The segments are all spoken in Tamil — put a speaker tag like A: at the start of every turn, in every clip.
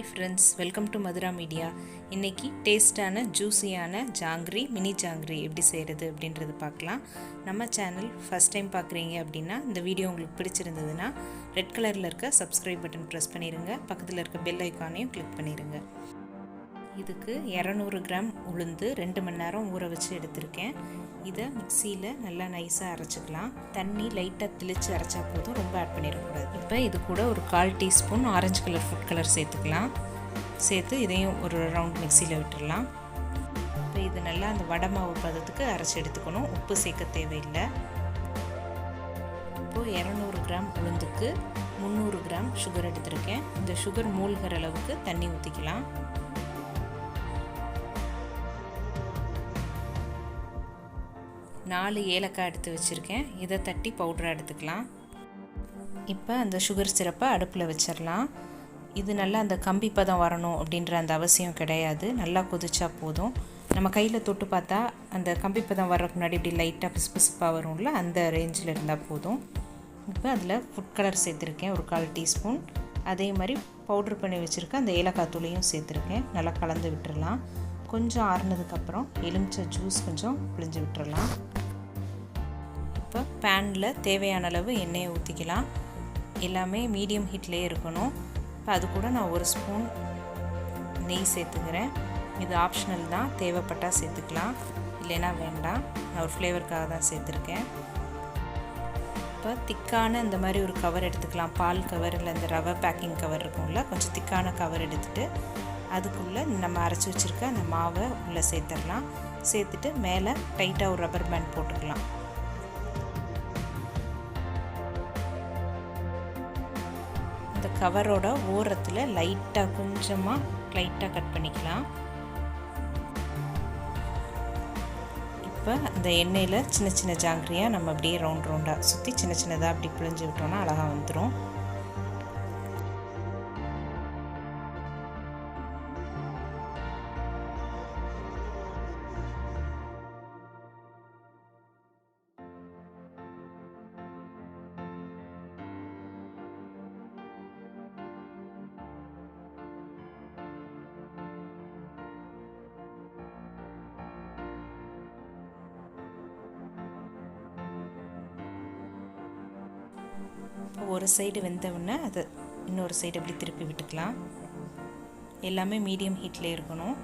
A: Hi friends, welcome to Madhura Media. இன்னைக்கு டேஸ்டான ஜூஸியான ஜாங்கிரி மினி ஜாங்கிரி எப்படி செய்கிறது அப்படின்றது பார்க்கலாம். நம்ம சேனல் ஃபர்ஸ்ட் டைம் பார்க்குறீங்க அப்படின்னா இந்த வீடியோ உங்களுக்கு பிடிச்சிருந்ததுன்னா ரெட் கலரில் இருக்க சப்ஸ்கிரைப் பட்டன் ப்ரெஸ் பண்ணிடுங்க. பக்கத்தில் இருக்க பெல் ஐக்கானையும் கிளிக் பண்ணிடுங்க. இதுக்கு 200 கிராம் உளுந்து 2 மணி நேரம் ஊற வச்சு எடுத்திருக்கேன். இதை மிக்சியில் நல்லா நைஸாக அரைச்சிக்கலாம். தண்ணி லைட்டாக தெளித்து அரைச்சா போதும், ரொம்ப ஆட் பண்ணிடக்கூடாது. இப்போ இது கூட ஒரு 1/4 teaspoon orange colour food colour சேர்த்துக்கலாம். சேர்த்து இதையும் ஒரு ரவுண்ட் மிக்சியில் விட்டுடலாம். இப்போ இது நல்லா அந்த வடை மாவு பதத்துக்கு அரைச்சி எடுத்துக்கணும். உப்பு சேர்க்க தேவையில்லை. இப்போது 200 கிராம் உளுந்துக்கு 300 கிராம் சுகர் எடுத்திருக்கேன். இந்த சுகர் மூழ்கிற அளவுக்கு தண்ணி ஊற்றிக்கலாம். 4 ஏலக்காய் எடுத்து வச்சுருக்கேன். இதை தட்டி பவுடராக எடுத்துக்கலாம். இப்போ அந்த சுகர் சிரப்பை அடுப்பில் வச்சிடலாம். இது நல்லா அந்த கம்பி பதம் வரணும் அப்படின்ற அந்த அவசியம் கிடையாது. நல்லா கொதிச்சா போதும். நம்ம கையில் தொட்டு பார்த்தா அந்த கம்பி பதம் வர்றதுக்கு முன்னாடி இப்படி லைட்டாக பிசுபிசுப்பாக வரும்ல, அந்த ரேஞ்சில் இருந்தால் போதும். இப்போ அதில் ஃபுட் கலர் சேர்த்துருக்கேன், ஒரு 1/4 டீஸ்பூன். அதே மாதிரி பவுட்ரு பண்ணி வச்சுருக்கேன் அந்த ஏலக்காய் தூளையும் சேர்த்துருக்கேன். நல்லா கலந்து விட்டுடலாம். கொஞ்சம் ஆறுனதுக்கப்புறம் எலுமிச்சை ஜூஸ் கொஞ்சம் பிழிஞ்சு விட்டுறலாம். இப்போ பேனில் தேவையான அளவு எண்ணெயை ஊற்றிக்கலாம். எல்லாமே மீடியம் ஹீட்லேயே இருக்கணும். இப்போ அது கூட நான் 1 ஸ்பூன் நெய் சேர்த்துக்கிறேன். இது ஆப்ஷனல் தான், தேவைப்பட்டால் சேர்த்துக்கலாம், இல்லைன்னா வேண்டாம். நான் ஒரு ஃப்ளேவருக்காக தான் சேர்த்துருக்கேன். இப்போ திக்கான இந்த மாதிரி ஒரு கவர் எடுத்துக்கலாம். பால் கவர் இல்லை இந்த ரவை பேக்கிங் கவர் இருக்கும்ல, கொஞ்சம் திக்கான கவர் எடுத்துகிட்டு அதுக்குள்ளே நம்ம அரைச்சி வச்சுருக்க அந்த மாவை உள்ளே சேர்த்துடலாம். சேர்த்துட்டு மேலே டைட்டாக ஒரு ரப்பர் பேண்ட் போட்டுக்கலாம். இந்த கவரோட ஓரத்தில் கொஞ்சமாக லைட்டாக கட் பண்ணிக்கலாம். இப்போ அந்த எண்ணெயில் சின்ன சின்ன ஜாங்கிரியாக நம்ம அப்படியே ரவுண்டாக சுற்றி சின்ன சின்னதாக அப்படி பிழிஞ்சு விட்டோம்னா அழகாக வந்துடும். ஒரு சைடு வெந்தவுடனே அதை இன்னொரு சைடு அப்படி திருப்பி விட்டுக்கலாம். எல்லாமே மீடியம் ஹீட்லேயே இருக்கணும்.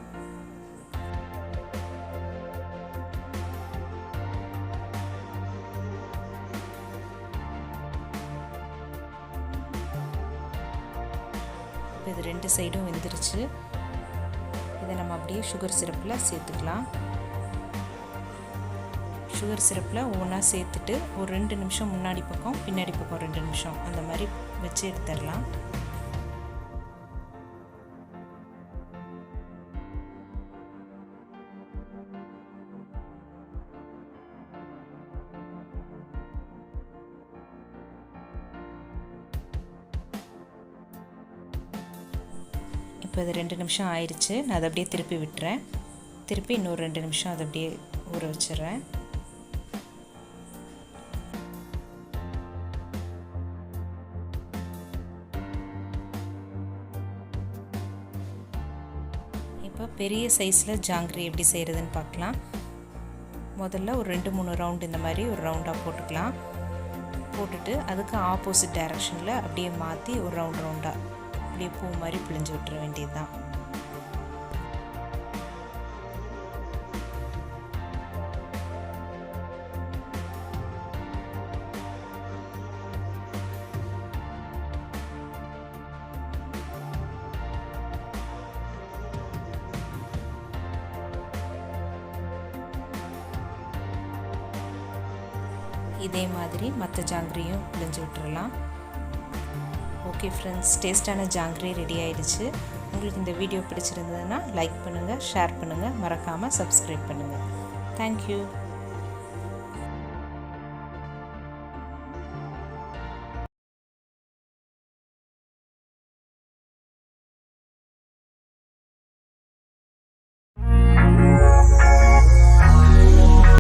A: இப்போ இது 2 சைடும் வெந்துருச்சு. இதை நம்ம அப்படியே சுகர் சிரப்பில் சேர்த்துக்கலாம். சுகர் சிரப்பில் ஒவ்வொன்றா சேர்த்துட்டு ஒரு 2 நிமிஷம் முன்னாடி பக்கம் பின்னாடி பக்கம் 2 நிமிஷம் அந்த மாதிரி வச்சு எடுத்துடலாம். இப்போ இது 2 நிமிஷம் ஆயிடுச்சு. நான் அதை அப்படியே திருப்பி விட்டுறேன். திருப்பி இன்னொரு 2 நிமிஷம் அதை அப்படியே ஊற வச்சிடுறேன். இப்போ பெரிய சைஸில் ஜாங்கிரி எப்படி செய்கிறதுன்னு பார்க்கலாம். முதல்ல ஒரு 2-3 ரவுண்டு இந்த மாதிரி ஒரு ரவுண்டாக போட்டுக்கலாம். போட்டுட்டு அதுக்கு ஆப்போசிட் டைரக்ஷனில் அப்படியே மாற்றி ஒரு ரவுண்டாக அப்படியே பூ மாதிரி பிழிஞ்சு விட்டுற வேண்டியது தான். இதே மாதிரி மற்ற ஜாங்கிரியும் பிழிஞ்சு விட்டுறலாம். ஓகே ஃப்ரெண்ட்ஸ், டேஸ்டான ஜாங்கிரி ரெடி ஆயிடுச்சு. உங்களுக்கு இந்த வீடியோ பிடிச்சிருந்ததுன்னா லைக் பண்ணுங்கள், ஷேர் பண்ணுங்கள், மறக்காமல் சப்ஸ்கிரைப் பண்ணுங்கள். தேங்க்யூ.